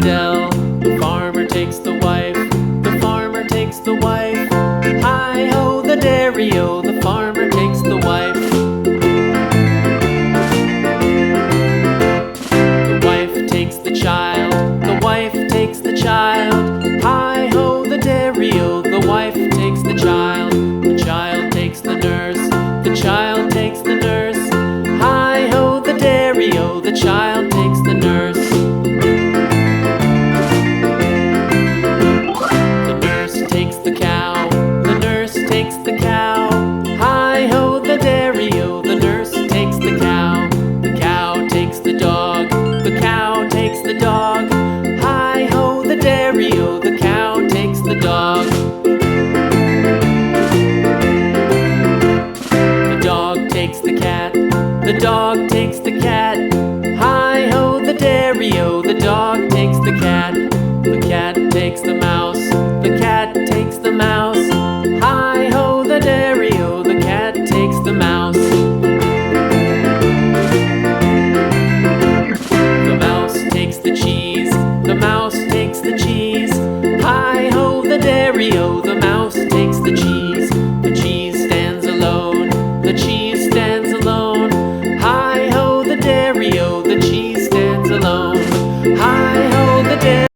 dell. The farmer takes the wife, the farmer takes the wife. Hi-ho the dairy-o, the farmer takes the wife. The wife takes the child, the wife takes the child. Hi-ho the dairy-o, the wife takes the child. The child takes the nurse, the child takes the nurse. Hi-ho the dairy-o, the child takes the nurse. The nurse takes the cow, the nurse takes the cow. Hi-ho the dairy-o, the nurse takes the cow. The cow takes the dog, the cow takes the dog. Hi-ho the dairy-o, the cow takes the dog. The dog takes the cat, the dog takes the cat. Hi-ho the dairy-o, the dog takes the cat. The cat takes the mouse,